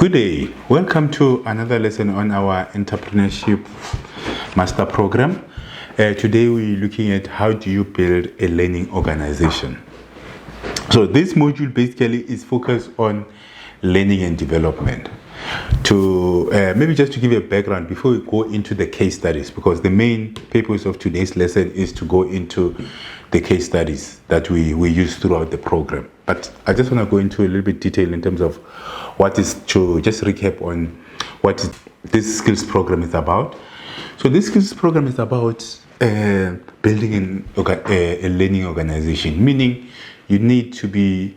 Good day. Welcome to another lesson on our entrepreneurship master program. Today we're looking at how do you build a learning organization. So this module basically is focused on learning and development. To maybe just to give you a background before we go into the case studies, because the main purpose of today's lesson is to go into the case studies that we use throughout the program. But I just want to go into a little bit detail in terms of what is, to just recap on what this skills program is about. So this skills program is about building a learning organization, meaning you need to be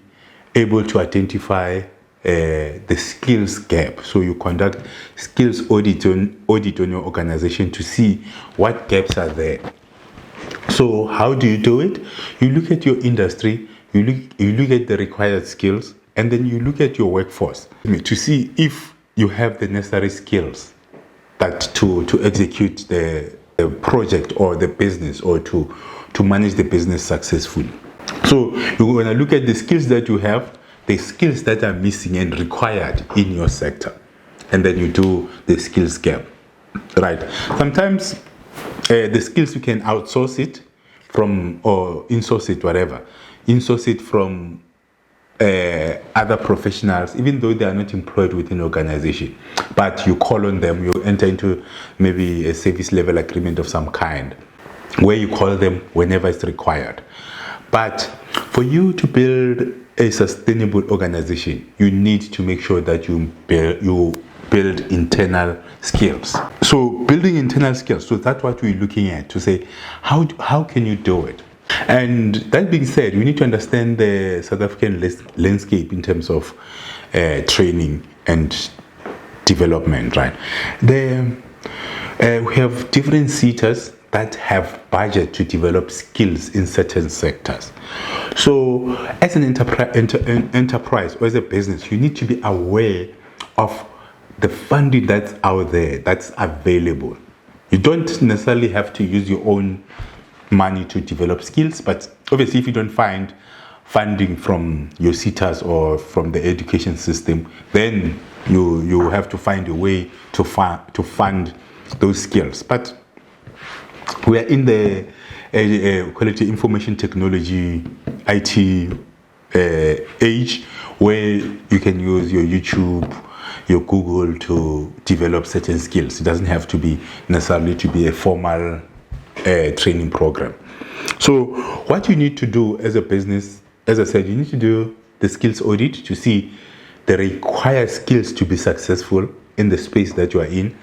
able to identify the skills gap. So you conduct skills audit on your organization to see what gaps are there. So how do you do it? You look at your industry, you look at the required skills, and then you look at your workforce to see if you have the necessary skills that to execute the project or the business, or to manage the business successfully. So you're going to look at the skills that you have, the skills that are missing and required in your sector, and then you do the skills gap, right? Sometimes the skills you can outsource it from, or insource it, whatever. Insource it from other professionals, even though they are not employed within an organization. But you call on them, you enter into maybe a service level agreement of some kind, where you call them whenever it's required. But for you to build a sustainable organization, you need to make sure that you build internal skills. So building internal skills, so that's what we're looking at, to say how can you do it. And that being said, we need to understand the South African landscape in terms of training and development, right? We have different sectors that have budget to develop skills in certain sectors. So as an enterprise or as a business, you need to be aware of the funding that's out there, that's available. You don't necessarily have to use your own money to develop skills, but obviously if you don't find funding from your SETAs or from the education system, then you have to find a way to fund those skills. But we are in the quality information technology IT age, where you can use your YouTube, your Google to develop certain skills. It doesn't have to be necessarily to be a formal training program. So what you need to do as a business, as I said, you need to do the skills audit to see the required skills to be successful in the space that you are in.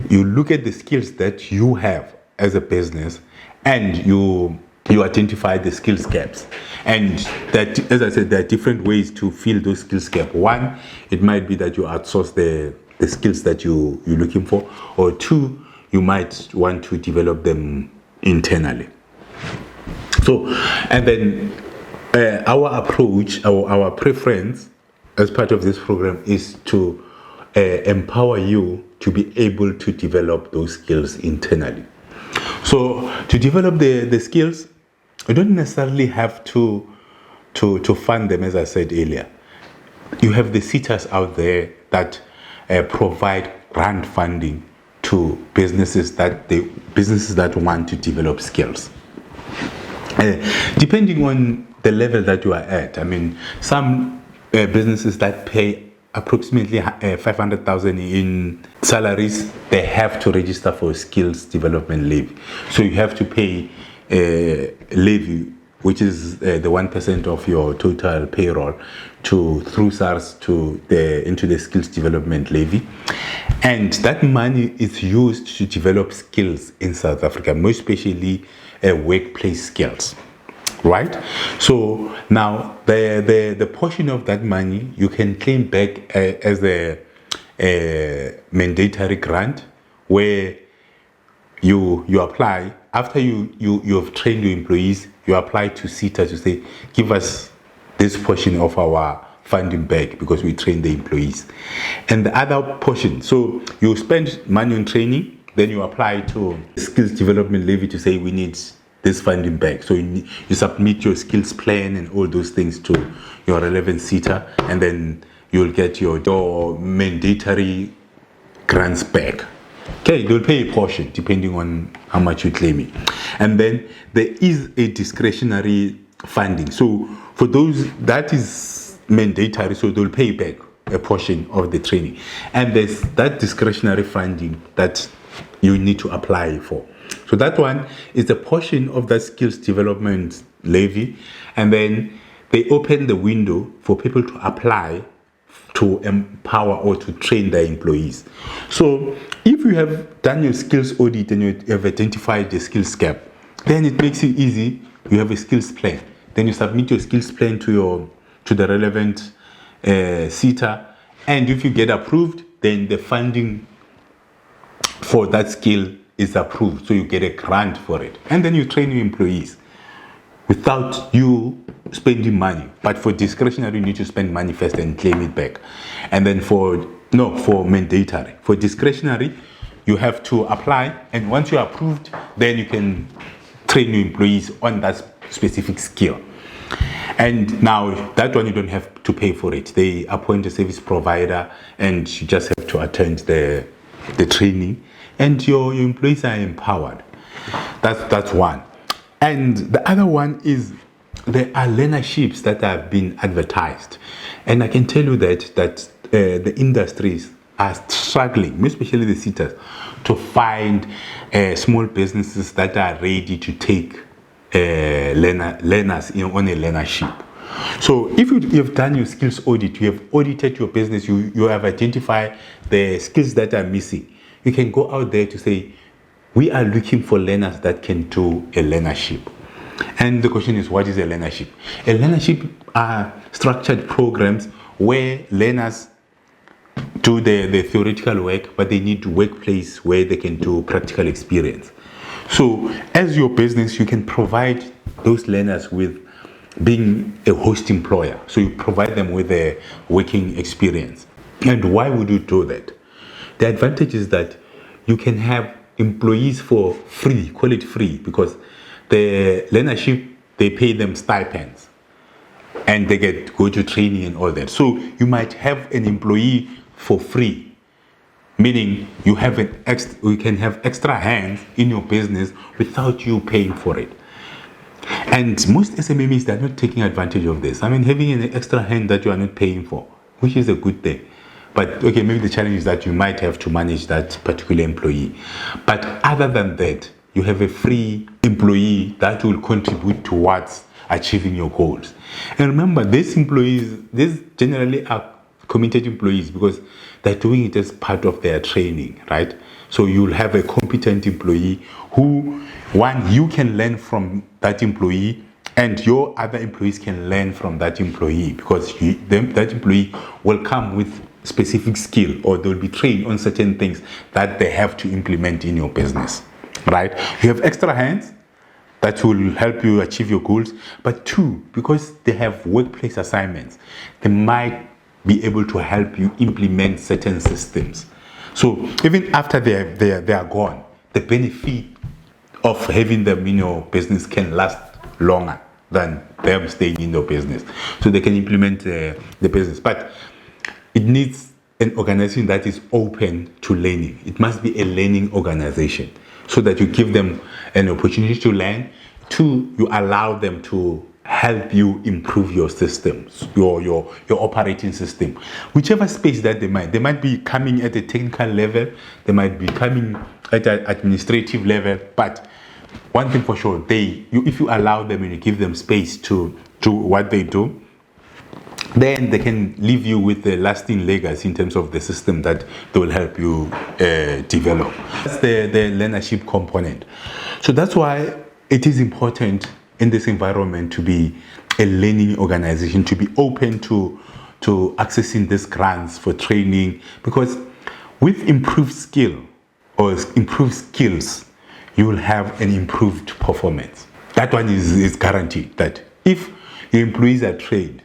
You look at the skills that you have as a business, and you identify the skills gaps. And that, as I said, there are different ways to fill those skills gaps. One, it might be that you outsource the skills that you're looking for, or two, you might want to develop them internally. So, and then our approach, our preference as part of this program is to empower you to be able to develop those skills internally. So to develop the skills, you don't necessarily have to fund them, as I said earlier. You have the SETAs out there that provide grant funding to businesses that want to develop skills. Depending on the level that you are at, I mean, some businesses that pay approximately 500,000 in salaries, they have to register for skills development levy. So you have to pay levy, which is the 1% of your total payroll, through SARS into the skills development levy. And that money is used to develop skills in South Africa, most especially workplace skills, right? So now the portion of that money you can claim back as a mandatory grant, where you apply after you have trained your employees. You apply to SETA to say, give us this portion of our funding back because we train the employees. And the other portion, so you spend money on training, then you apply to skills development levy to say, we need this funding back. So you submit your skills plan and all those things to your relevant SETA, and then you'll get your mandatory grants back. Okay, they'll pay a portion depending on how much you're claiming. And then there is a discretionary funding. So for those, that is mandatory, so they'll pay back a portion of the training. And there's that discretionary funding that you need to apply for. So that one is a portion of that skills development levy. And then they open the window for people to apply to empower or to train their employees. So if you have done your skills audit and you have identified the skills gap, then it makes it easy. You have a skills plan. Then you submit your skills plan to the relevant SETA. And if you get approved, then the funding for that skill is approved. So you get a grant for it. And then you train your employees without you spending money. But for discretionary, you need to spend money first and claim it back. And then for mandatory. For discretionary, you have to apply. And once you're approved, then you can train your employees on that specific skill. And now that one, you don't have to pay for it. They appoint a service provider and you just have to attend the training. And your employees are empowered. That's one. And the other one is there are learnerships that have been advertised. And I can tell you that the industries are struggling, especially the SETAs, to find small businesses that are ready to take learners on a learnership. So if you've done your skills audit, you have audited your business, you have identified the skills that are missing, you can go out there to say, we are looking for learners that can do a learnership. And the question is, what is a learnership? A learnership are structured programs where learners do the theoretical work, but they need a workplace where they can do practical experience. So as your business, you can provide those learners with being a host employer. So you provide them with a working experience. And why would you do that? The advantage is that you can have employees for free, call it free, because the learnership, they pay them stipends and they go to training and all that. So you might have an employee for free, meaning you can have extra hands in your business without you paying for it. And most SMEs, they're not taking advantage of this. I mean, having an extra hand that you are not paying for, which is a good thing. But okay, maybe the challenge is that you might have to manage that particular employee. But other than that, you have a free employee that will contribute towards achieving your goals. And remember, these generally are committed employees because they're doing it as part of their training, right? So you'll have a competent employee who, one, you can learn from that employee, and your other employees can learn from that employee because that employee will come with specific skill, or they'll be trained on certain things that they have to implement in your business, right? You have extra hands that will help you achieve your goals. But two, because they have workplace assignments, they might be able to help you implement certain systems. So even after they are gone, the benefit of having them in your business can last longer than them staying in your business. So they can implement the business. But it needs an organization that is open to learning. It must be a learning organization so that you give them an opportunity to learn. Two, you allow them to help you improve your systems, your operating system. Whichever space that they might be coming at a technical level, they might be coming at an administrative level, but one thing for sure, if you allow them and you give them space to do what they do, then they can leave you with a lasting legacy in terms of the system that they will help you develop. That's the learnership component. So that's why it is important in this environment to be a learning organization, to be open to accessing these grants for training, because with improved skill or improved skills, you will have an improved performance. That one is guaranteed, that if your employees are trained,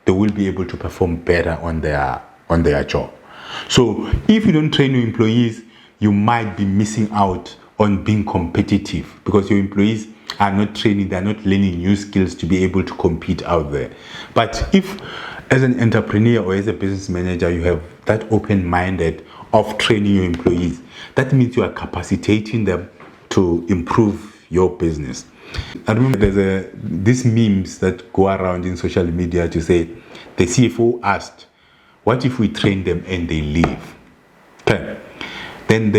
they will be able to perform better on their job. So if you don't train your employees, you might be missing out on being competitive because your employees are not training, they're not learning new skills to be able to compete out there. But if As an entrepreneur or as a business manager, you have that open-minded of training your employees. That means you are capacitating them to improve your business. I remember there's these memes that go around in social media to say the CFO asked, what if we train them and they leave? Okay. Then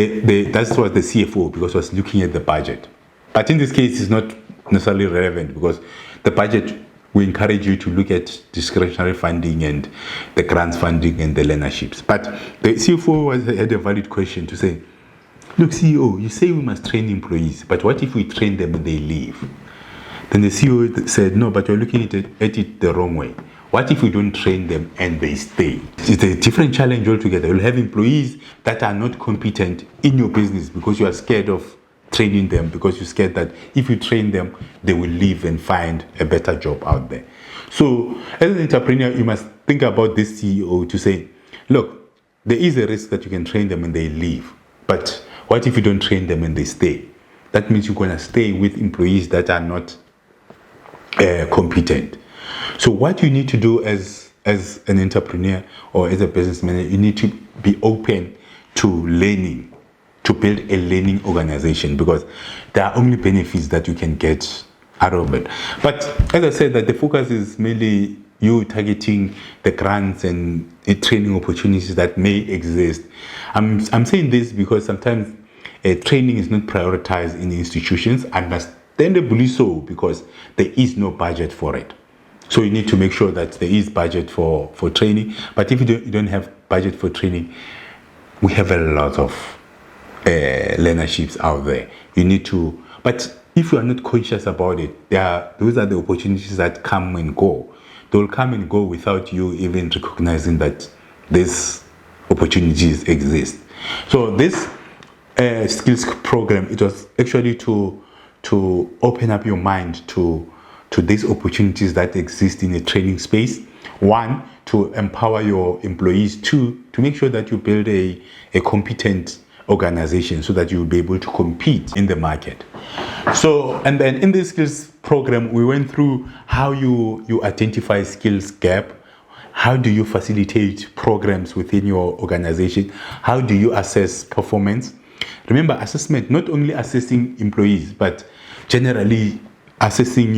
that's what the CFO, because was looking at the budget. But in this case, it's not necessarily relevant because the budget will encourage you to look at discretionary funding and the grants funding and the learnerships. But the CFO had a valid question to say, look, CEO, you say we must train employees, but what if we train them and they leave? Then the CEO said, no, but you're looking at it the wrong way. What if we don't train them and they stay? It's a different challenge altogether. You'll have employees that are not competent in your business because you are scared of training them, because you're scared that if you train them, they will leave and find a better job out there. So as an entrepreneur, you must think about this CEO to say, look, there is a risk that you can train them and they leave. But what if you don't train them and they stay? That means you're going to stay with employees that are not competent. So what you need to do as an entrepreneur or as a business manager, you need to be open to learning, to build a learning organization, because there are only benefits that you can get out of it. But as I said, that the focus is mainly you targeting the grants and training opportunities that may exist. I'm saying this because sometimes training is not prioritized in institutions, understandably so, because there is no budget for it. So you need to make sure that there is budget for training. But if you don't have budget for training, we have a lot of learnerships out there. You need to, but if you are not conscious about it, those are the opportunities that come and go. They will come and go without you even recognizing that these opportunities exist. So this skills program, it was actually to open up your mind to these opportunities that exist in a training space. One, to empower your employees. Two, to make sure that you build a competent organization so that you'll be able to compete in the market. So, and then in this skills program, we went through how you identify skills gap. How do you facilitate programs within your organization? How do you assess performance? Remember, assessment, not only assessing employees, but generally assessing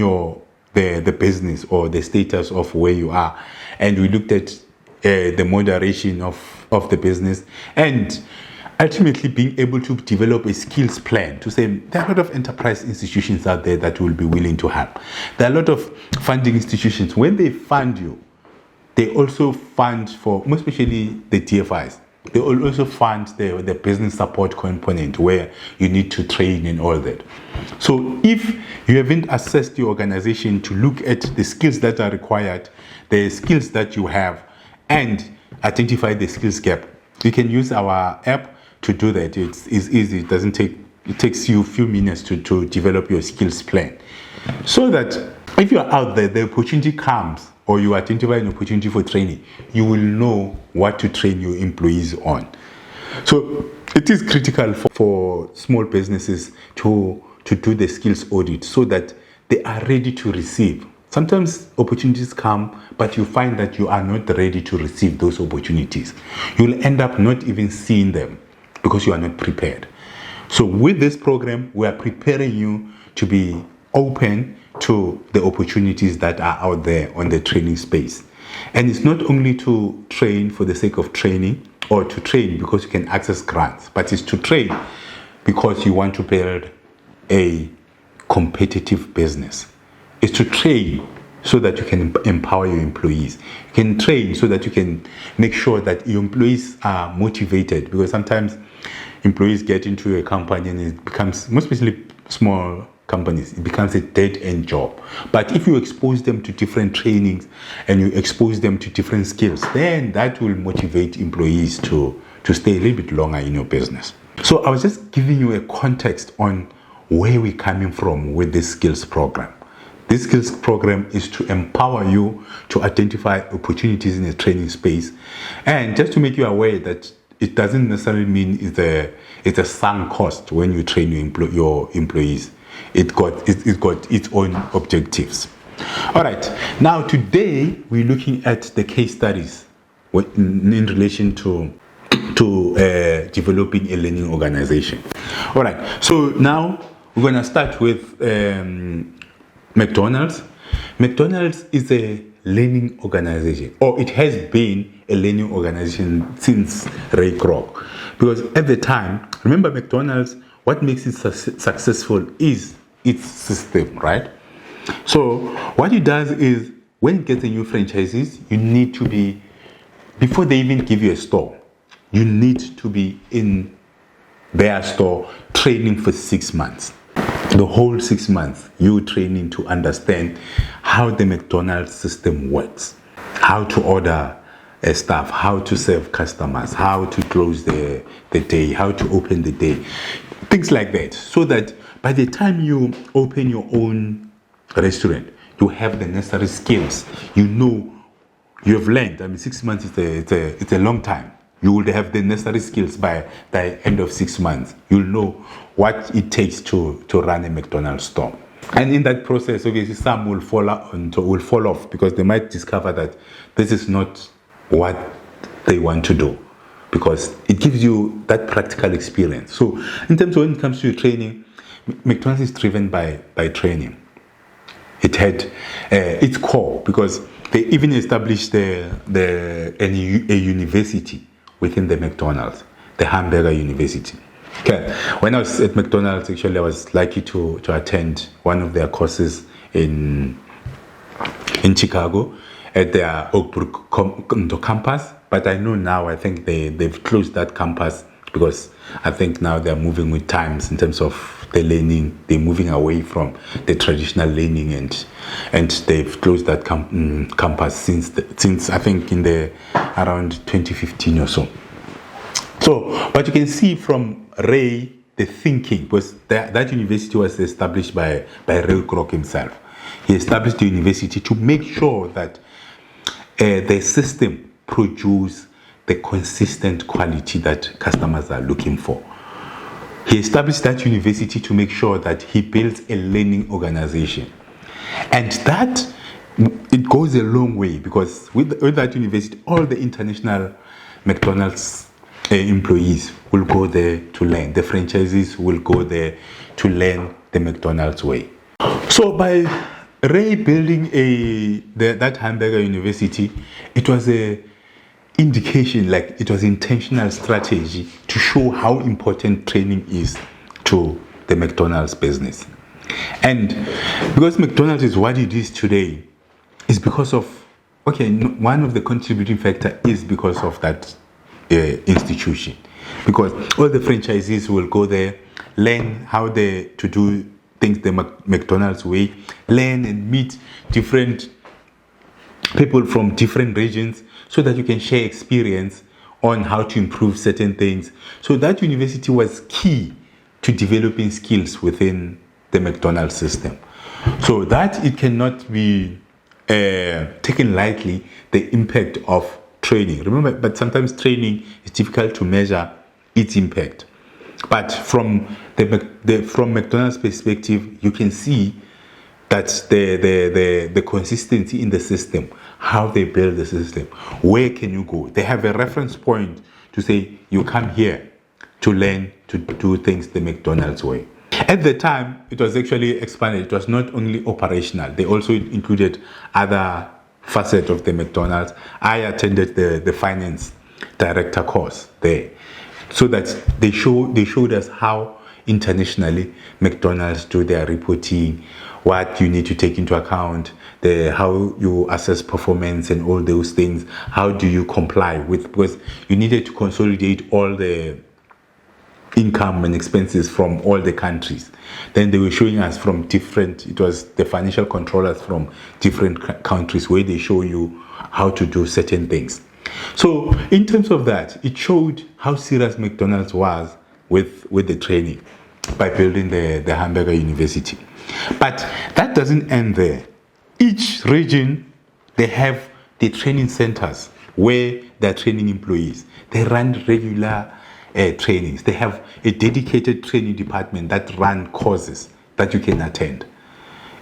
the business or the status of where you are. And we looked at the moderation of the business, and ultimately being able to develop a skills plan to say there are a lot of enterprise institutions out there that will be willing to help. There are a lot of funding institutions. When they fund you, they also fund for, most especially the TFIs, they will also fund the business support component where you need to train and all that. So if you haven't assessed your organization to look at the skills that are required, the skills that you have, and identify the skills gap, you can use our app to do that. It's easy. It takes you a few minutes to develop your skills plan. So that if you're out there, the opportunity comes, or you identify an opportunity for training, you will know what to train your employees on. So it is critical for small businesses to do the skills audit so that they are ready to receive. Sometimes opportunities come, but you find that you are not ready to receive those opportunities. You'll end up not even seeing them because you are not prepared. So with this program, we are preparing you to be open to the opportunities that are out there on the training space. And it's not only to train for the sake of training or to train because you can access grants, but it's to train because you want to build a competitive business. It's to train so that you can empower your employees. You can train so that you can make sure that your employees are motivated, because sometimes employees get into a company and it becomes, most especially small companies, it becomes a dead-end job. But if you expose them to different trainings and you expose them to different skills, then that will motivate employees to stay a little bit longer in your business. So I was just giving you a context on where we're coming from with this skills program. This skills program is to empower you to identify opportunities in the training space, and just to make you aware that it doesn't necessarily mean it's a sunk cost when you train your employees. It got its own objectives. All right. Now today we're looking at the case studies in relation to developing a learning organization. All right. So now we're going to start with McDonald's. McDonald's is a learning organization, or it has been a learning organization since Ray Kroc. Because at the time, remember McDonald's, what makes it successful is its system, right? So what it does is, when it gets a new franchises, you need to be, before they even give you a store, you need to be in their store training for 6 months. The whole 6 months, you training to understand how the McDonald's system works, how to order stuff, how to serve customers, how to close the day, how to open the day, things like that. So that by the time you open your own restaurant, you have the necessary skills. You know, you have learned. I mean, 6 months it's a long time. You will have the necessary skills by the end of 6 months. You'll know what it takes to run a McDonald's store. And in that process, obviously, some will fall off because they might discover that this is not what they want to do, because it gives you that practical experience. So in terms of when it comes to training, McDonald's is driven by training. It had its core, because they even established a university within the McDonald's, the Hamburger University. Okay. When I was at McDonald's, actually, I was lucky to attend one of their courses in Chicago at their Oakbrook campus. But I know now, I think they've closed that campus, because I think now they're moving with times in terms of the learning. They're moving away from the traditional learning, and they've closed that campus since I think in the around 2015 or so. So, but you can see from Ray, the thinking was that university was established by Ray Kroc himself. He established the university to make sure that the system produce the consistent quality that customers are looking for. He established that university to make sure that he builds a learning organization. And that, it goes a long way, because with that university, all the international McDonald's employees will go there to learn. The franchisees will go there to learn the McDonald's way. So by Ray building that Hamburger University, it was a indication, like it was intentional strategy to show how important training is to the McDonald's business. And because McDonald's is what it is today, is because of, one of the contributing factor is because of that institution. Because all the franchisees will go there, learn how to do things the McDonald's way, learn and meet different people from different regions, so that you can share experience on how to improve certain things. So that university was key to developing skills within the McDonald's system. So that it cannot be taken lightly, the impact of training. Remember, but sometimes training is difficult to measure its impact. But from from McDonald's perspective, you can see that the consistency in the system, how they build the system, where can you go? They have a reference point to say, you come here to learn to do things the McDonald's way. At the time, it was actually expanded. It was not only operational. They also included other facets of the McDonald's. I attended the finance director course there, so that they showed us how internationally McDonald's do their reporting, what you need to take into account, how you assess performance and all those things. How do you comply with, because you needed to consolidate all the income and expenses from all the countries. Then they were showing us from it was the financial controllers from different countries, where they show you how to do certain things. So in terms of that, it showed how serious McDonald's was with the training by building the Hamburger University. But that doesn't end there. Each region, they have the training centers where they're training employees. They run regular trainings. They have a dedicated training department that run courses that you can attend.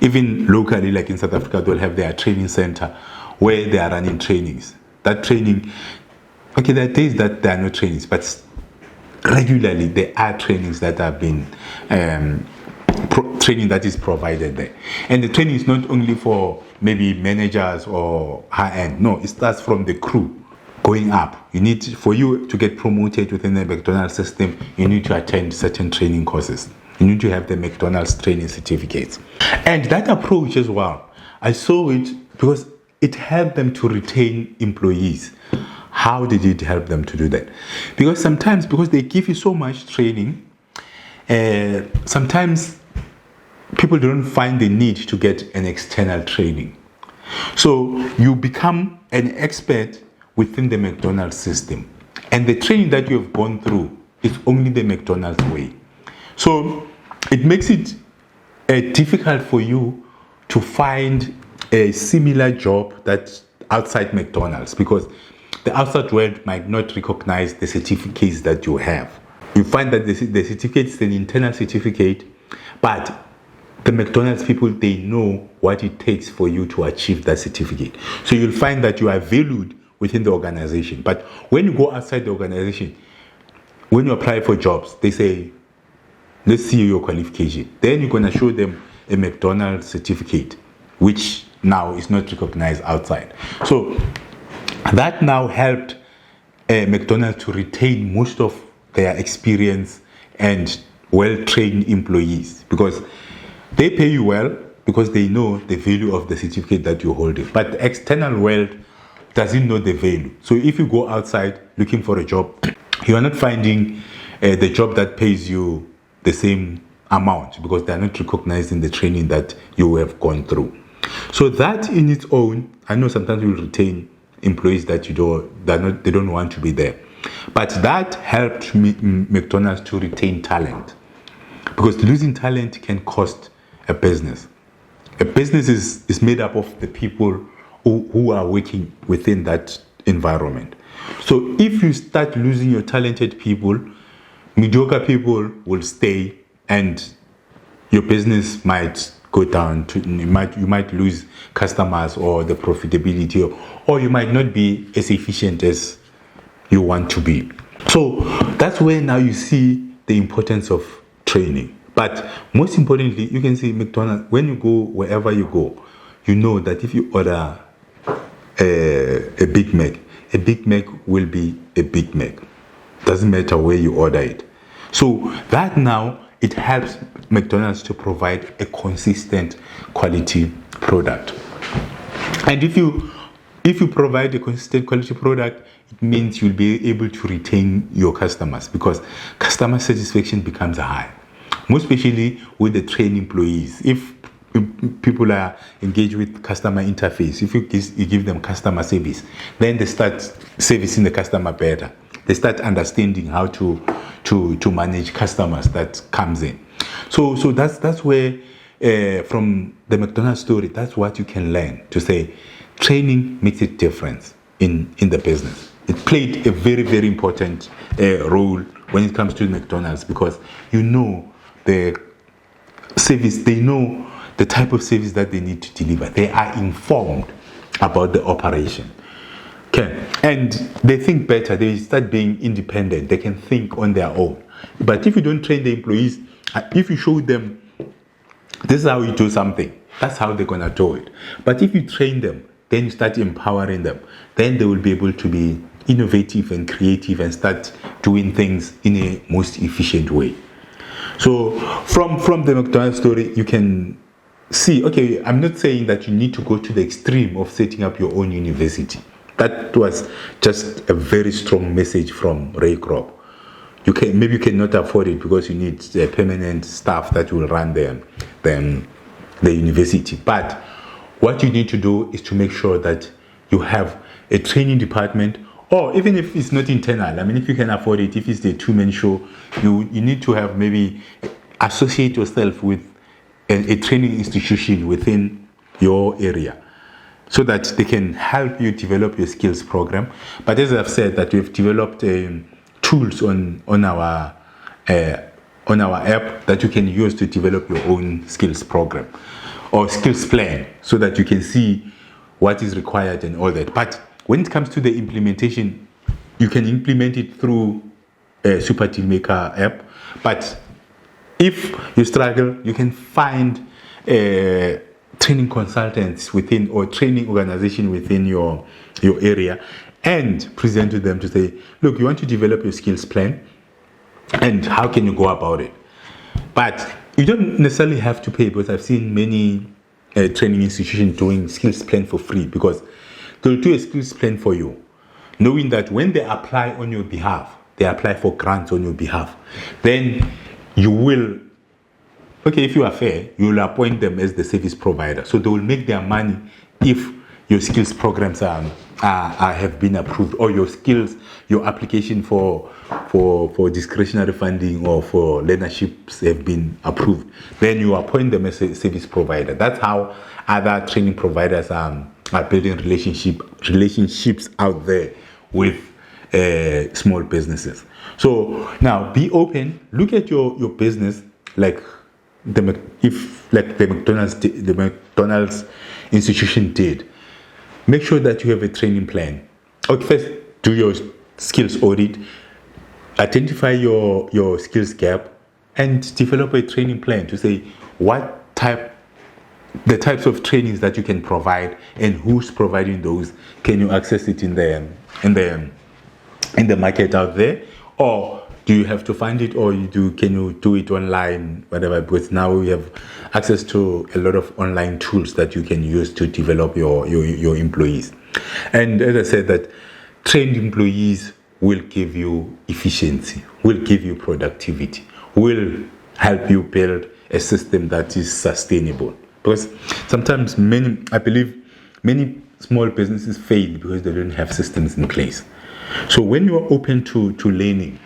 Even locally, like in South Africa, they'll have their training center where they are running trainings. That training, okay, there are days that there are no trainings, but regularly there are trainings that have been training that is provided there. And the training is not only for maybe managers or high end. No, it starts from the crew going up. For you to get promoted within the McDonald's system, you need to attend certain training courses. You need to have the McDonald's training certificates. And that approach as well, I saw it because it helped them to retain employees. How did it help them to do that? Because sometimes, because they give you so much training, sometimes people don't find the need to get an external training. So you become an expert within the McDonald's system. And the training that you have gone through is only the McDonald's way. So it makes it difficult for you to find a similar job that's outside McDonald's, because the outside world might not recognize the certificates that you have. You find that the certificate is an internal certificate, but the McDonald's people, they know what it takes for you to achieve that certificate. So you'll find that you are valued within the organization. But when you go outside the organization, when you apply for jobs, they say, let's see your qualification. Then you're going to show them a McDonald's certificate, which now is not recognized outside. So that now helped McDonald's to retain most of their experience and well-trained employees, because they pay you well because they know the value of the certificate that you're holding. But the external world doesn't know the value. So if you go outside looking for a job, you are not finding the job that pays you the same amount, because they are not recognizing the training that you have gone through. So that in its own, I know sometimes we will retain employees that they don't want to be there. But that helped McDonald's to retain talent, because losing talent can cost a business. A business is made up of the people who are working within that environment. So if you start losing your talented people, mediocre people will stay, and your business might go down. You might lose customers or the profitability, or you might not be as efficient as you want to be. So that's where now you see the importance of training. But most importantly, you can see McDonald's, when you go wherever you go, you know that if you order a Big Mac will be a Big Mac. Doesn't matter where you order it. So that now, it helps McDonald's to provide a consistent quality product. And if you provide a consistent quality product, it means you'll be able to retain your customers, because customer satisfaction becomes high, most especially with the trained employees. If people are engaged with customer interface, if you give them customer service, then they start servicing the customer better. They start understanding how to manage customers that comes in. So that's where from the McDonald's story, that's what you can learn, to say training makes a difference in the business. It played a very, very important role when it comes to McDonald's, because you know the service, they know the type of service that they need to deliver. They are informed about the operation. Okay. And they think better. They start being independent. They can think on their own. But if you don't train the employees, if you show them this is how you do something, that's how they're going to do it. But if you train them, then you start empowering them, then they will be able to be innovative and creative and start doing things in a most efficient way. So from the McDonald's story, you can see, okay, I'm not saying that you need to go to the extreme of setting up your own university. That was just a very strong message from Ray Kroc. Maybe you cannot afford it because you need a permanent staff that will run the university. But what you need to do is to make sure that you have a training department, or even if it's not internal, I mean, if you can afford it, if it's the two-man show, you need to have maybe associate yourself with a training institution within your area, so that they can help you develop your skills program. But as I've said, that we've developed tools on our app that you can use to develop your own skills program. or skills plan so that you can see what is required and all that. But when it comes to the implementation, you can implement it through a Super Deal Maker app. But if you struggle, you can find training consultants within or training organization within your area and present to them to say, look, you want to develop your skills plan and how can you go about it? But you don't necessarily have to pay, because I've seen many training institutions doing skills plan for free, because they'll do a skills plan for you, knowing that when they apply on your behalf, they apply for grants on your behalf, then you will, if you are fair, you will appoint them as the service provider. So they will make their money if your skills programs have been approved, or your skills, your application for discretionary funding or for learnerships have been approved. Then you appoint them as a service provider. That's how other training providers are building relationships out there with small businesses. So now be open, look at your business like the McDonald's institution did. Make sure that you have a training plan. Okay, first do your skills audit, identify your skills gap, and develop a training plan to say the types of trainings that you can provide and who's providing those. Can you access it in the market out there, or do you have to find it, or can you do it online, whatever? Because now we have access to a lot of online tools that you can use to develop your employees. And as I said, that trained employees will give you efficiency, will give you productivity, will help you build a system that is sustainable. Because sometimes I believe many small businesses fail because they don't have systems in place. So when you are open to learning,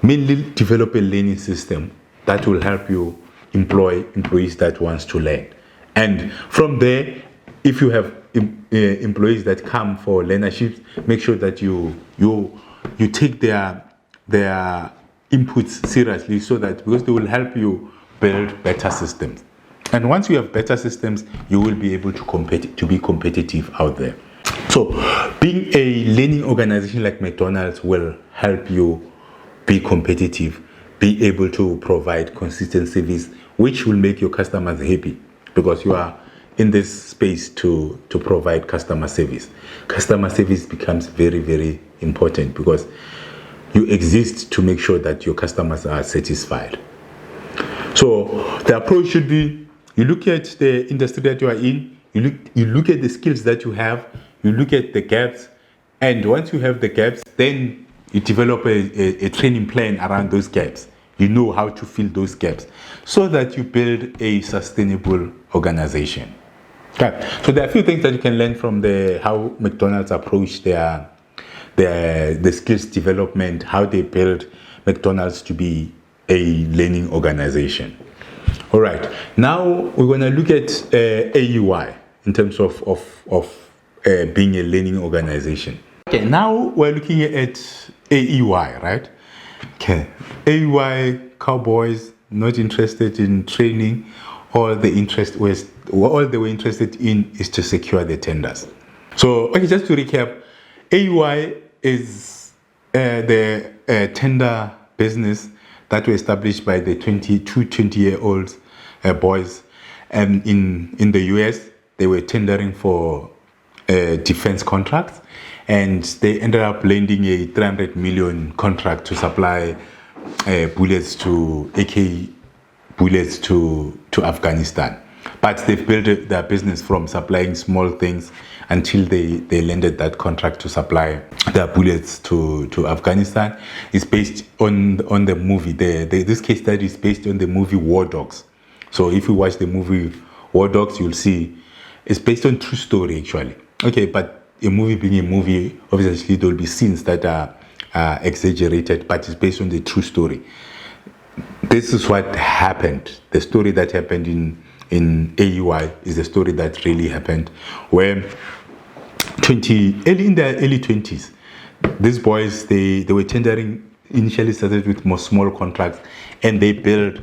mainly develop a learning system that will help you employ employees that wants to learn. And from there, if you have employees that come for learnerships, make sure that you take their inputs seriously, so that because they will help you build better systems. And once you have better systems, you will be able to be competitive out there. So being a learning organization like McDonald's will help you be competitive, be able to provide consistent service, which will make your customers happy, because you are in this space to provide customer service. Customer service becomes very, very important, because you exist to make sure that your customers are satisfied. So the approach should be, you look at the industry that you are in, you look at the skills that you have, you look at the gaps, and once you have the gaps, then you develop a training plan around those gaps. You know how to fill those gaps so that you build a sustainable organization. Okay. So there are a few things that you can learn from how McDonald's approach the skills development, how they build McDonald's to be a learning organization. All right. Now we're going to look at AEY in terms of being a learning organization. Okay. Now we're looking at AEY, right? Okay. AEY cowboys not interested in training. All they were interested in is to secure the tenders. So, okay, just to recap, AEY is the tender business that were established by the 20-year-old boys, and in the US they were tendering for defense contracts, and they ended up landing a 300 million contract to supply bullets to AK bullets to Afghanistan. But they've built their business from supplying small things until they landed that contract to supply their bullets to Afghanistan. It's based on the movie. This case study is based on the movie War Dogs. So if you watch the movie War Dogs, you'll see it's based on true story actually. Okay, but a movie being a movie, obviously there will be scenes that are exaggerated, but it's based on the true story. This is what happened. The story that happened in AEY is the story that really happened, where in the early 20s, these boys, they were tendering, initially started with more small contracts, and they built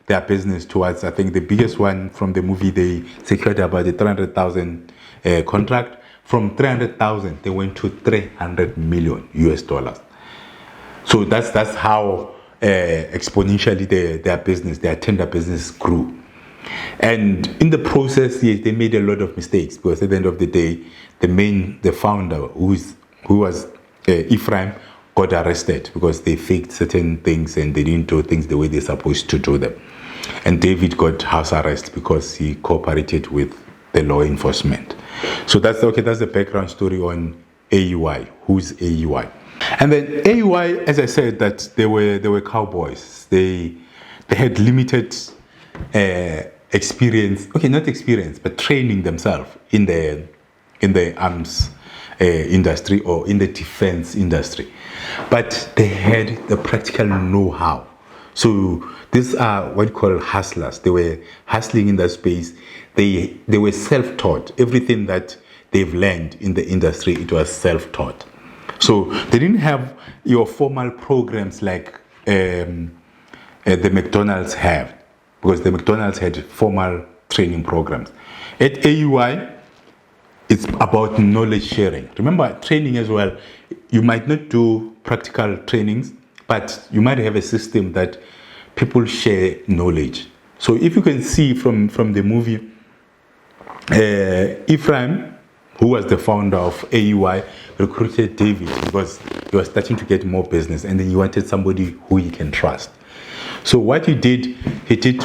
their business towards, I think the biggest one from the movie, they secured about a 300,000 contract. From 300,000, they went to 300 million US dollars. So that's how exponentially their business, their tender business grew. And in the process, yes, they made a lot of mistakes, because at the end of the day, the founder, who was Ephraim, got arrested because they faked certain things and they didn't do things the way they're supposed to do them. And David got house arrest because he cooperated with the law enforcement. So that's the background story on AEY. Who's AEY? And then AEY, as I said, that they were cowboys. They had limited experience. Okay, not experience, but training themselves in the arms industry or in the defense industry. But they had the practical know-how. So these are what you call hustlers. They were hustling in that space. They were self-taught. Everything that they've learned in the industry, it was self-taught. So they didn't have your formal programs like the McDonald's have, because the McDonald's had formal training programs. At AEY, it's about knowledge sharing. Remember, training as well, you might not do practical trainings, but you might have a system that people share knowledge. So if you can see from the movie, Ephraim, who was the founder of AEY, recruited David because he was starting to get more business, and then he wanted somebody who he can trust. So what he did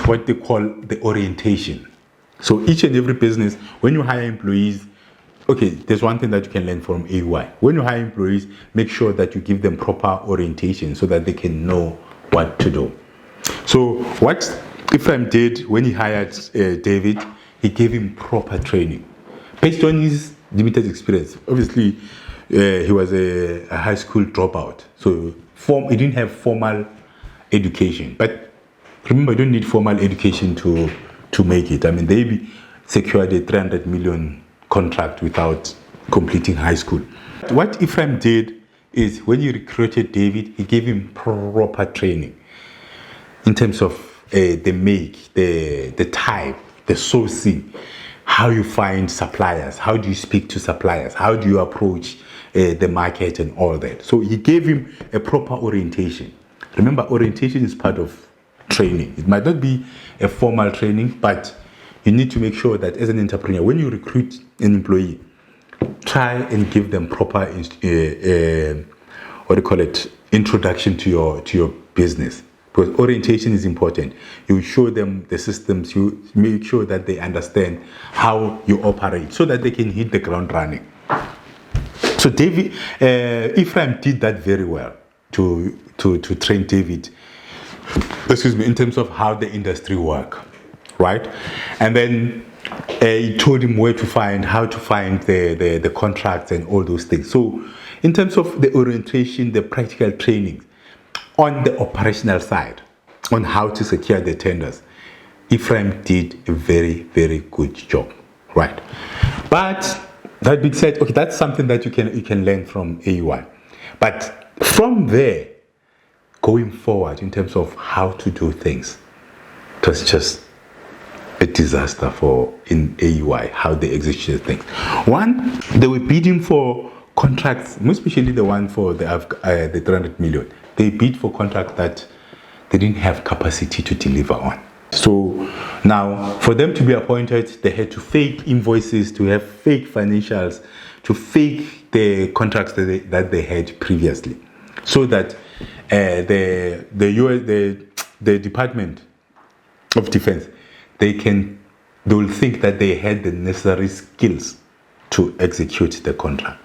what they call the orientation. So each and every business, when you hire employees, okay, there's one thing that you can learn from AEY. When you hire employees, make sure that you give them proper orientation so that they can know what to do. So what Ephraim did when he hired David, he gave him proper training based on his limited experience. Obviously, he was a high school dropout, so he didn't have formal education. But remember, you don't need formal education to make it. I mean, they secured a 300 million contract without completing high school. What Ephraim did is, when he recruited David, he gave him proper training in terms of the make, the type, the sourcing, how you find suppliers, how do you speak to suppliers, how do you approach the market and all that. So he gave him a proper orientation. Remember, orientation is part of training. It might not be a formal training, but you need to make sure that as an entrepreneur, when you recruit an employee, try and give them proper introduction to your business. Because orientation is important. You show them the systems, you make sure that they understand how you operate so that they can hit the ground running. So Ephraim did that very well to train David, in terms of how the industry works, right? And then he told him how to find the contracts and all those things. So in terms of the orientation, the practical training, on the operational side, on how to secure the tenders, Ephraim did a very, very good job, right? But that being said, okay, that's something that you can learn from AEY. But from there, going forward in terms of how to do things, it was just a disaster in AEY, how they executed things. One, they were bidding for contracts, most especially the one for the 300 million. They bid for contracts that they didn't have capacity to deliver on. So now, for them to be appointed, they had to fake invoices, to have fake financials, to fake the contracts that they had previously, so that the Department of Defense, they will think that they had the necessary skills to execute the contract.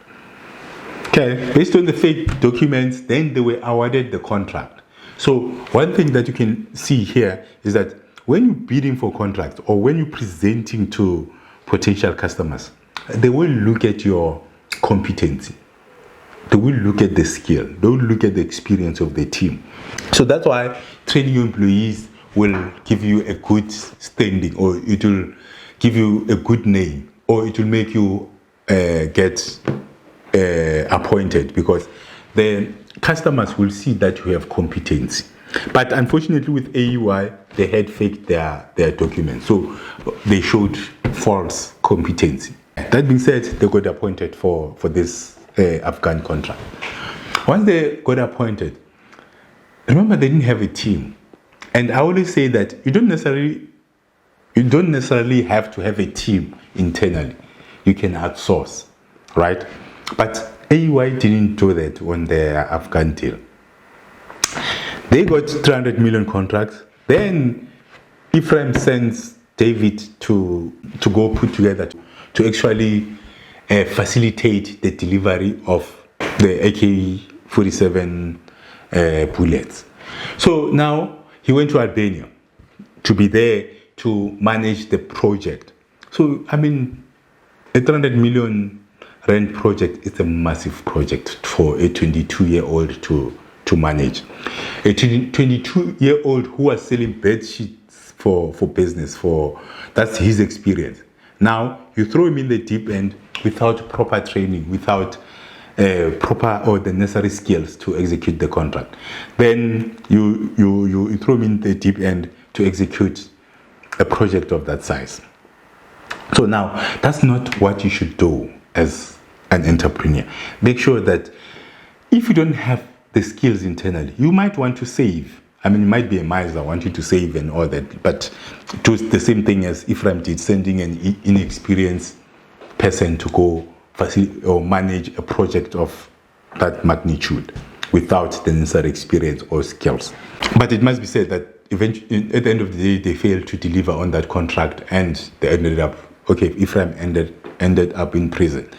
Okay, based on the fake documents, then they were awarded the contract. So one thing that you can see here is that when you're bidding for contracts or when you're presenting to potential customers, they will look at your competency. They will look at the skill. They will look at the experience of the team. So that's why training your employees will give you a good standing, or it will give you a good name, or it will make you get appointed, because the customers will see that you have competency. But unfortunately, with AEY, they had faked their documents. So they showed false competency. That being said, they got appointed for this Afghan contract. Once they got appointed, remember they didn't have a team. And I always say that you don't necessarily have to have a team internally. You can outsource, right? But AEY didn't do that on their Afghan deal. They got 300 million contracts. Then Ephraim sends David to go put together to actually facilitate the delivery of the AK-47 bullets. So now he went to Albania to be there to manage the project. So, I mean, a 300 million rand project is a massive project for a 22-year-old to manage. A 22-year-old who was selling bed sheets for business, that's his experience. Now, you throw him in the deep end without proper training, without proper or the necessary skills to execute the contract. Then you throw him in the deep end to execute a project of that size. So now, that's not what you should do as an entrepreneur. Make sure that if you don't have the skills internally, you might want to save. I mean, it might be a miser wanting to save and all that, but do the same thing as Ephraim did, sending an inexperienced person to go facilitate or manage a project of that magnitude without the necessary experience or skills. But it must be said that eventually, at the end of the day, they failed to deliver on that contract, and they ended up, Ephraim ended up in prison.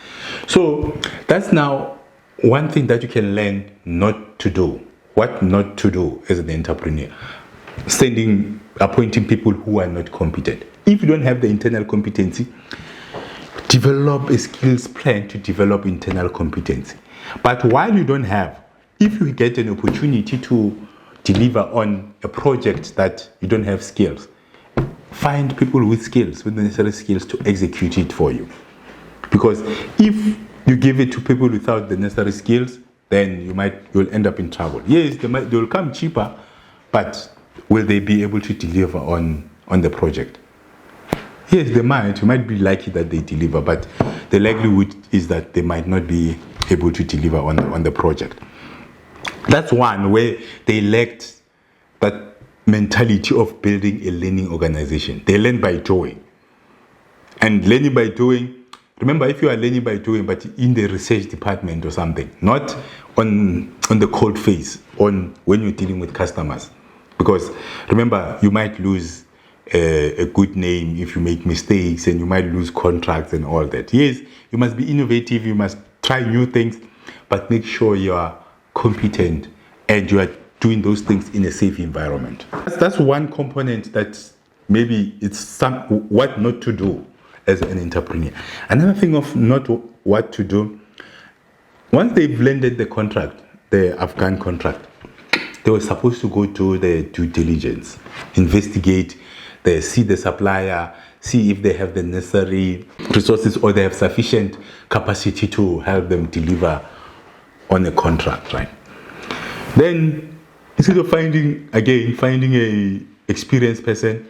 So that's now one thing that you can learn not to do. What not to do as an entrepreneur. Appointing people who are not competent. If you don't have the internal competency, develop a skills plan to develop internal competency. But while you don't have, if you get an opportunity to deliver on a project that you don't have skills, find people with skills, with the necessary skills to execute it for you. Because if you give it to people without the necessary skills, then you'll end up in trouble. Yes, they will come cheaper, but will they be able to deliver on the project? Yes, they might. You might be lucky that they deliver, but the likelihood is that they might not be able to deliver on the project. That's one where they lacked that mentality of building a learning organization. They learn by doing. And learning by doing, remember, if you are learning by doing, but in the research department or something, not on the cold face, on when you're dealing with customers. Because remember, you might lose a good name if you make mistakes, and you might lose contracts and all that. Yes, you must be innovative, you must try new things, but make sure you are competent and you are doing those things in a safe environment. That's one component that maybe it's what not to do as an entrepreneur. Another thing of not what to do, once they've landed the contract, the Afghan contract, they were supposed to go to the due diligence, investigate, see the supplier, see if they have the necessary resources or they have sufficient capacity to help them deliver on a contract, right? Then, instead of finding a experienced person,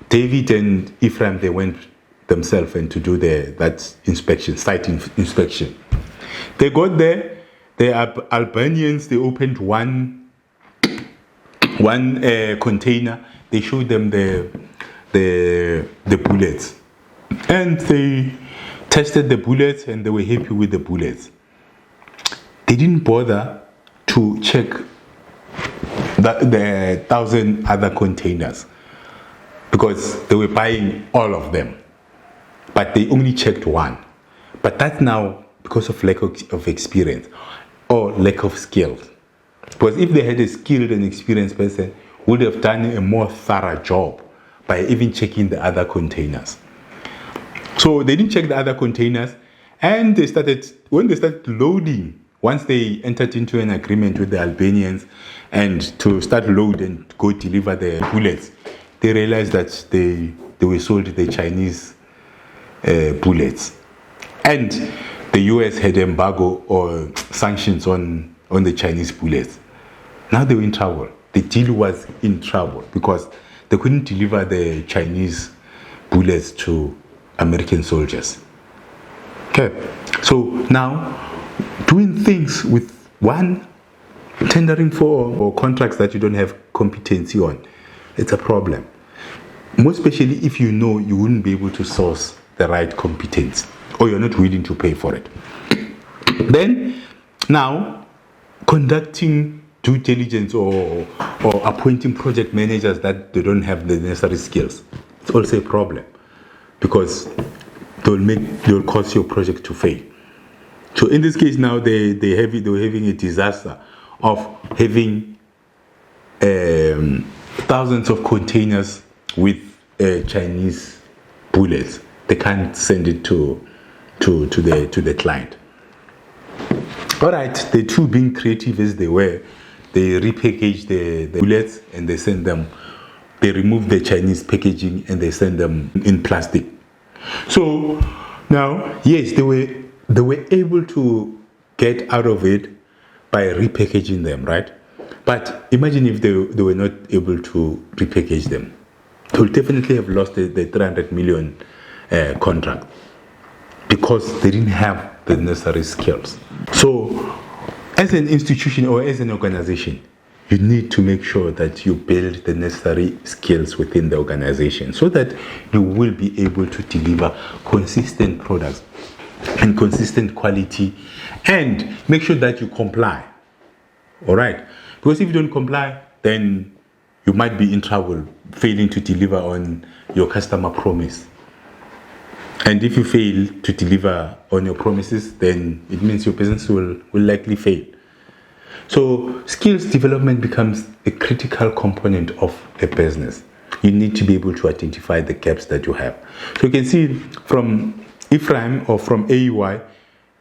David and Ephraim, they went themselves and to do that inspection, site inspection. They got there, the Albanians, they opened one container. They showed them the bullets, and they tested the bullets, and they were happy with the bullets. They didn't bother to check the 1,000 other containers because they were buying all of them, but they only checked one. But that's now because of lack of experience or lack of skills. Because if they had a skilled and experienced person, would have done a more thorough job by even checking the other containers. So they didn't check the other containers, and when they started loading, once they entered into an agreement with the Albanians and to start load and go deliver the bullets, they realized that they were sold the Chinese bullets. And the US had embargo or sanctions on the Chinese bullets. Now they were in trouble. the deal was in trouble because they couldn't deliver the Chinese bullets to American soldiers. Okay, so now doing things with one, tendering for or contracts that you don't have competency on, it's a problem. Most especially if you know you wouldn't be able to source the right competence or you're not willing to pay for it. Then now conducting due diligence or appointing project managers that they don't have the necessary skills, it's also a problem because they'll cause your project to fail. So in this case now they were having a disaster of having thousands of containers with Chinese bullets. They can't send it to the client. All right, the two being creative as they were, they repackage the bullets and they send them. They remove the Chinese packaging and they send them in plastic. So now, yes, they were able to get out of it by repackaging them, right? But imagine if they were not able to repackage them. They would definitely have lost the 300 million contract because they didn't have the necessary skills. So as an institution or as an organization, you need to make sure that you build the necessary skills within the organization so that you will be able to deliver consistent products and consistent quality and make sure that you comply. All right? Because if you don't comply, then you might be in trouble failing to deliver on your customer promise. And if you fail to deliver on your promises, then it means your business will likely fail. So skills development becomes a critical component of a business. You need to be able to identify the gaps that you have. So you can see from Ephraim or from AEY,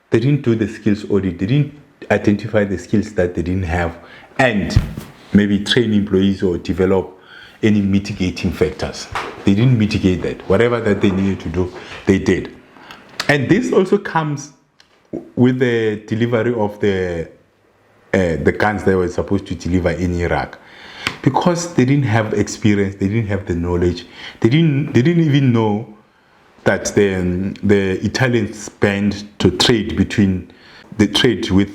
they didn't do the skills audit. They didn't identify the skills that they didn't have and maybe train employees or develop any mitigating factors. They didn't mitigate that. Whatever that they needed to do, they did. And this also comes with the delivery of the guns they were supposed to deliver in Iraq. Because they didn't have experience, they didn't have the knowledge, they didn't even know that the Italians banned to trade with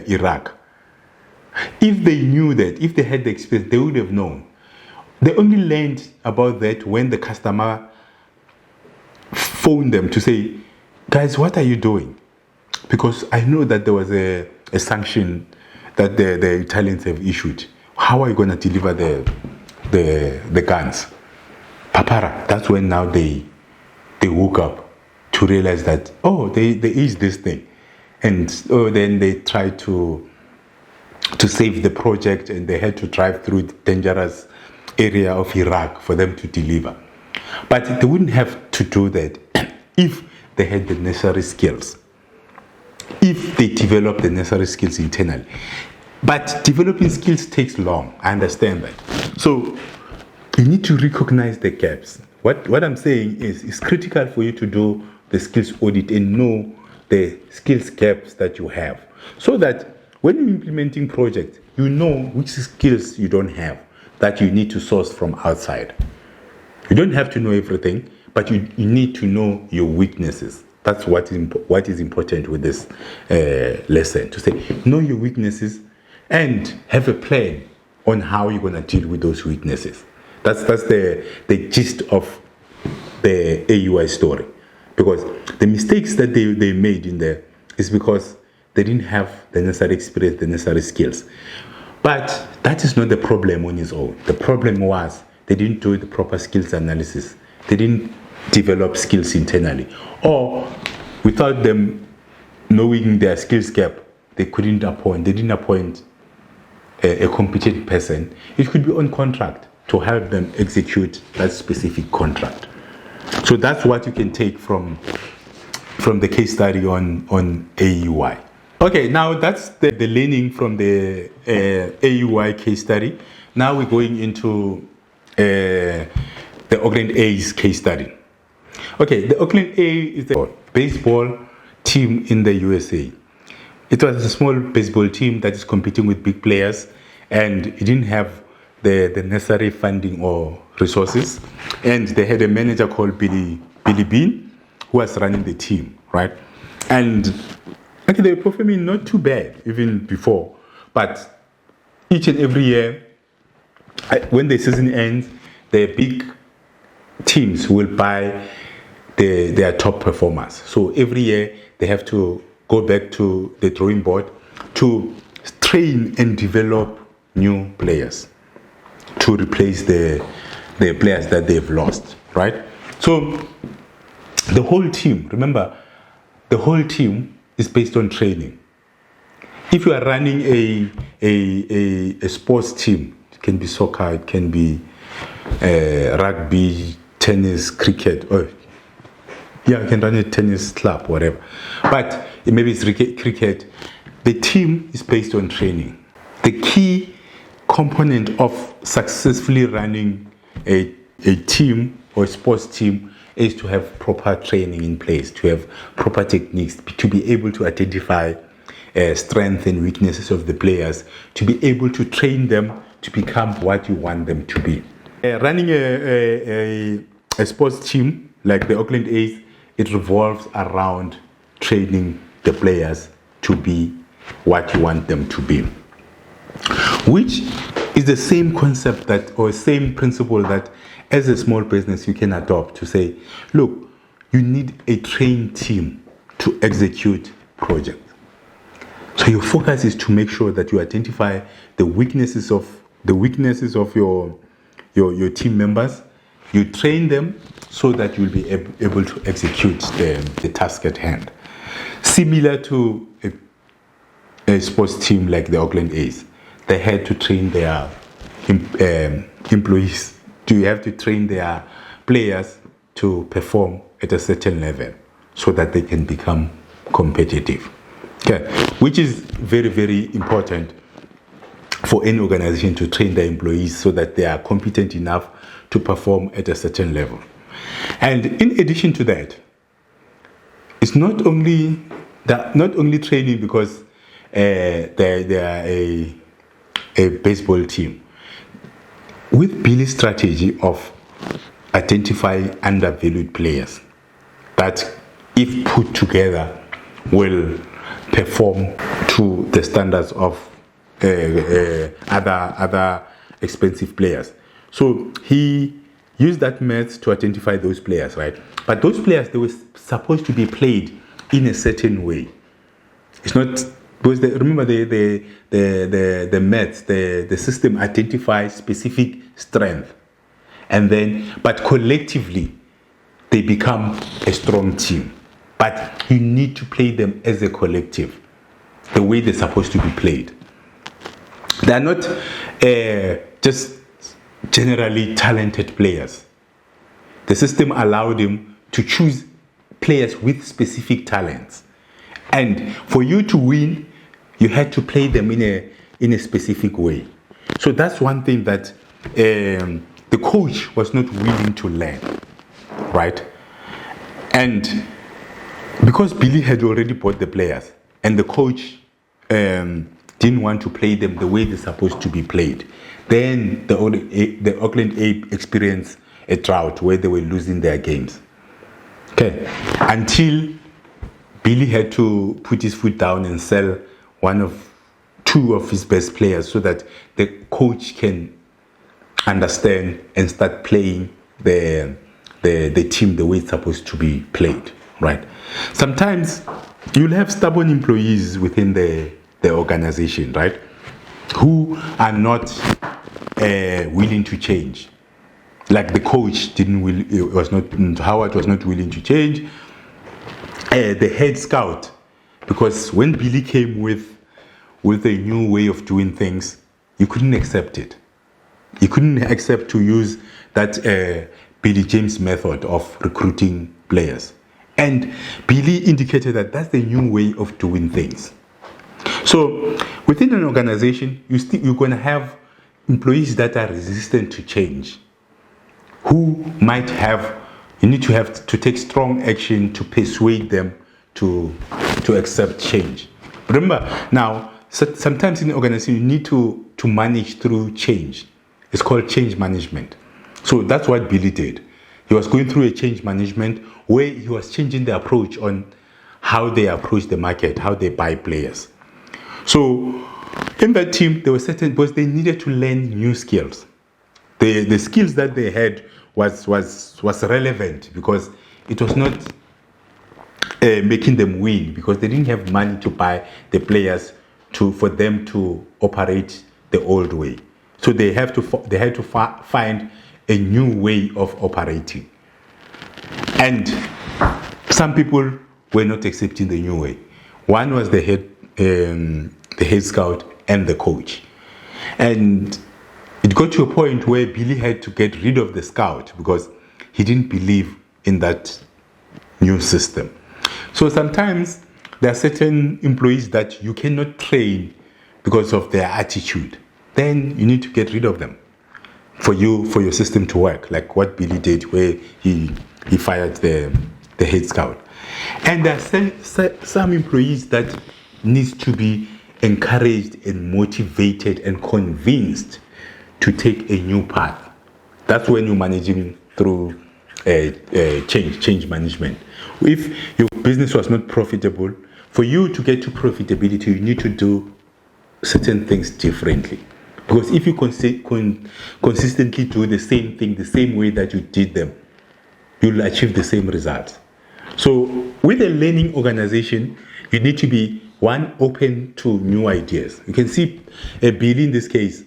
Iraq. If they knew that, if they had the experience, they would have known. They only learned about that when the customer phoned them to say, guys, what are you doing? Because I know that there was a sanction that the Italians have issued. How are you going to deliver the guns? Papara. That's when now they woke up to realize that, there is this thing. And then they tried to save the project and they had to drive through the dangerous area of Iraq for them to deliver. But they wouldn't have to do that if they had the necessary skills. If they develop the necessary skills internally. But developing skills takes long. I understand that. So you need to recognize the gaps. What I'm saying is it's critical for you to do the skills audit and know the skills gaps that you have. So that when you're implementing projects, you know which skills you don't have that you need to source from outside. You don't have to know everything, but you need to know your weaknesses. That's what is important with this lesson, to say, know your weaknesses and have a plan on how you're going to deal with those weaknesses. That's the gist of the AEY story. Because the mistakes that they made in there is because they didn't have the necessary experience, the necessary skills. But that is not the problem on its own. The problem was they didn't do the proper skills analysis. They didn't develop skills internally. Or without them knowing their skills gap, they didn't appoint a competent person. It could be on contract to help them execute that specific contract. So that's what you can take from the case study on AEY. Okay, now that's the learning from the AEY case study. Now we're going into the Oakland A's case study. Okay, the Oakland A is the baseball team in the USA. It was a small baseball team that is competing with big players, and it didn't have the necessary funding or resources. And they had a manager called Billy Bean, who was running the team, right? And actually, they were performing not too bad even before. But each and every year, when the season ends, the big teams will buy their top performers. So every year, they have to go back to the drawing board to train and develop new players to replace the players that they've lost, right? So the whole team, remember, the whole team is based on training. If you are running a sports team, it can be soccer, it can be rugby, tennis, cricket, or you can run a tennis club, whatever. But maybe it's cricket. The team is based on training. The key component of successfully running a team or a sports team is to have proper training in place, to have proper techniques, to be able to identify strengths and weaknesses of the players, to be able to train them to become what you want them to be. Running a sports team like the Oakland A's, it revolves around training the players to be what you want them to be, which is the same concept that, or same principle that as a small business you can adopt to say, look, you need a trained team to execute projects. So your focus is to make sure that you identify the weaknesses of your team members. You train them so that you'll be able to execute the task at hand. Similar to a sports team like the Oakland A's, they had to train their employees. You have to train their players to perform at a certain level so that they can become competitive. Okay, which is very, very important for any organization to train their employees so that they are competent enough to perform at a certain level. And in addition to that, it's not only training because they are a baseball team. With Billy's strategy of identifying undervalued players that, if put together, will perform to the standards of other expensive players. So he used that math to identify those players, right? But those players, they were supposed to be played in a certain way. It's not because remember the maths, the system identifies specific strength, and then but collectively they become a strong team. But you need to play them as a collective, the way they're supposed to be played. They are not just generally talented players. The system allowed them to choose players with specific talents, and for you to win, you had to play them in a specific way. So that's one thing that the coach was not willing to learn, right? And because Billy had already bought the players, and the coach didn't want to play them the way they're supposed to be played, then the Oakland A's experienced a drought where they were losing their games. Okay, until Billy had to put his foot down and sell two of his best players so that the coach can understand and start playing the team the way it's supposed to be played, right? Sometimes you'll have stubborn employees within the organization, right, who are not willing to change. Like the coach Howard was not willing to change. The head scout, because when Billy came with a new way of doing things, you couldn't accept it. You couldn't accept to use that Billy James method of recruiting players. And Billy indicated that that's the new way of doing things. So within an organization, you're going to have employees that are resistant to change, who might have, you need to have to take strong action to persuade them to accept change. Remember, now, sometimes in the organization, you need to manage through change. It's called change management. So that's what Billy did. He was going through a change management where he was changing the approach on how they approach the market, how they buy players. So in that team, there were certain, because they needed to learn new skills. The skills that they had was relevant because it was not making them win, because they didn't have money to buy the players for them to operate the old way. So they had to find a new way of operating. And some people were not accepting the new way. One was the head scout and the coach. And it got to a point where Billy had to get rid of the scout because he didn't believe in that new system. So sometimes there are certain employees that you cannot train because of their attitude. Then you need to get rid of them for your system to work, like what Billy did, where he fired the head scout. And there are some employees that needs to be encouraged and motivated and convinced to take a new path. That's when you're managing through change management. If your business was not profitable, for you to get to profitability, you need to do certain things differently. Because if you consistently do the same thing, the same way that you did them, you'll achieve the same results. So with a learning organization, you need to be, one, open to new ideas. You can see Billy in this case,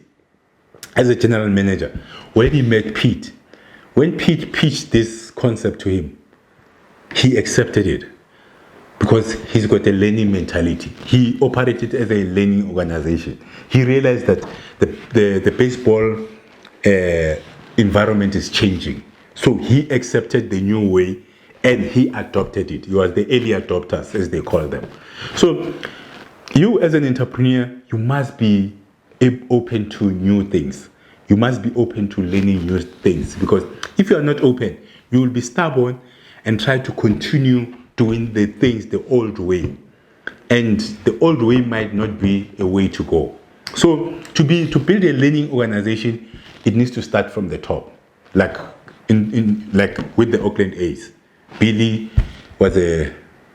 as a general manager, when he met Pete, when Pete pitched this concept to him, he accepted it because he's got a learning mentality. He operated as a learning organization. He realized that the baseball environment is changing. So he accepted the new way and he adopted it. He was the early adopters, as they call them. So you as an entrepreneur, you must be open to new things. You must be open to learning new things, because if you are not open, you will be stubborn and try to continue doing the things the old way. And the old way might not be a way to go. So to build a learning organization, it needs to start from the top. Like like with the Oakland A's. Billy was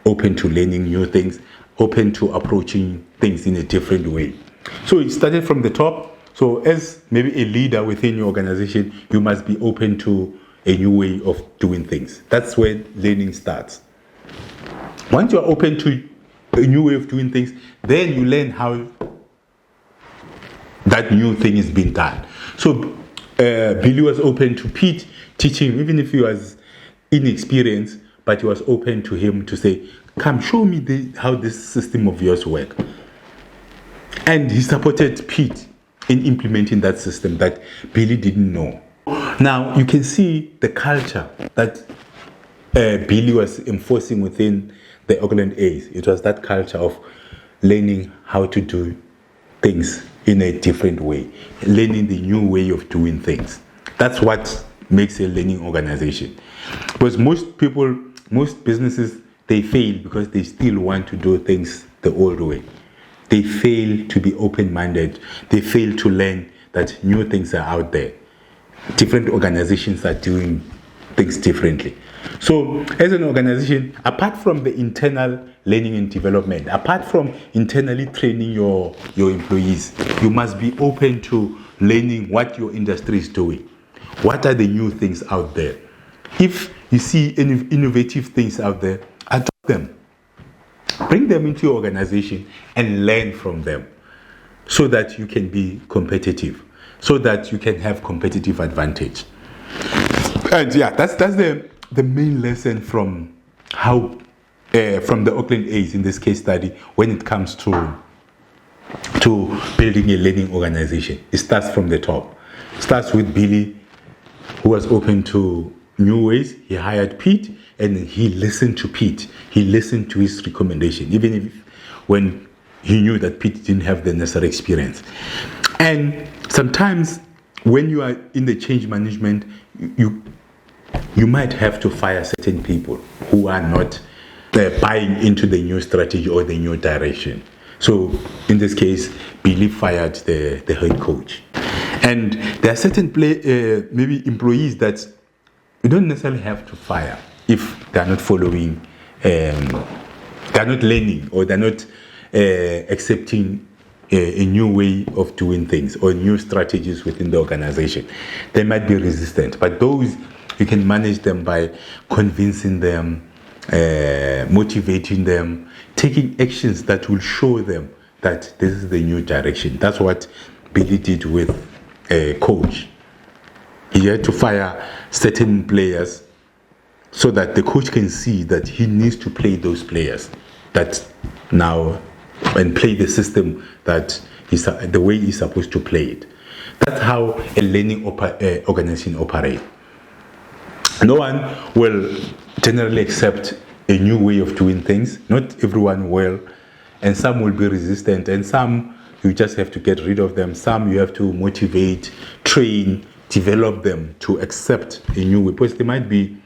open to learning new things, open to approaching things in a different way. So it started from the top. So as maybe a leader within your organization, you must be open to a new way of doing things. That's where learning starts. Once you're open to a new way of doing things, then you learn how that new thing is being done. So Billy was open to Pete teaching, even if he was inexperienced, but he was open to him to say, come show me how this system of yours works. And he supported Pete in implementing that system that Billy didn't know. Now you can see the culture that Billy was enforcing within the Oakland A's. It was that culture of learning how to do things in a different way, learning the new way of doing things. That's what makes a learning organization. Because most businesses, they fail because they still want to do things the old way. They fail to be open-minded. They fail to learn that new things are out there. Different organizations are doing things differently. So as an organization, apart from the internal learning and development, apart from internally training your employees, you must be open to learning what your industry is doing. What are the new things out there? If you see any innovative things out there, adopt them. Bring them into your organization and learn from them so that you can be competitive, so that you can have competitive advantage. And yeah, that's the main lesson from from the Oakland A's in this case study when it comes to building a learning organization. It starts from the top. It starts with Billy, who was open to new ways. He hired Pete and he listened to Pete. He listened to his recommendation, even if when he knew that Pete didn't have the necessary experience. And sometimes when you are in the change management, you might have to fire certain people who are not buying into the new strategy or the new direction. So in this case, Billy fired the head coach. And there are certain maybe employees that you don't necessarily have to fire if they're not following, they're not learning, or they're not accepting a new way of doing things or new strategies within the organization. They might be resistant, but those you can manage them by convincing them, motivating them, taking actions that will show them that this is the new direction. That's what Billy did with a coach. He had to fire certain players so that the coach can see that he needs to play those players that now and play the system that the way he's supposed to play it. That's how a learning organization operates. No one will generally accept a new way of doing things. Not everyone will, and some will be resistant, and some you just have to get rid of them. Some you have to motivate, train, develop them to accept a new way, because they might be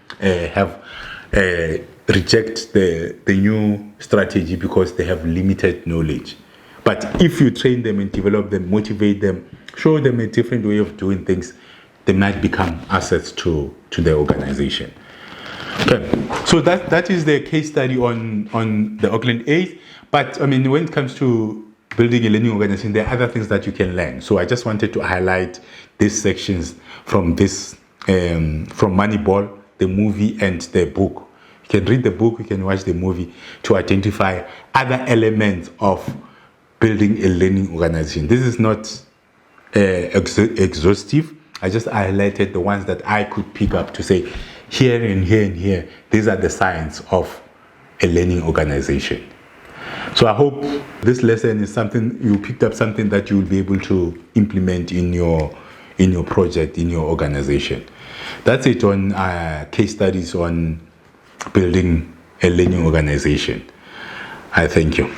reject the new strategy because they have limited knowledge. But if you train them and develop them, motivate them, show them a different way of doing things, they might become assets to the organization. Okay, so that is the case study on the Oakland 8. But I mean, when it comes to building a learning organization, there are other things that you can learn. So I just wanted to highlight these sections from Moneyball, the movie, and the book. You can read the book, you can watch the movie to identify other elements of building a learning organization. This is not exhaustive. I just highlighted the ones that I could pick up to say, here and here and here, these are the signs of a learning organization. So I hope this lesson is something you picked up, something that you will be able to implement in your project, in your organization. That's it on case studies on building a learning organization. I thank you.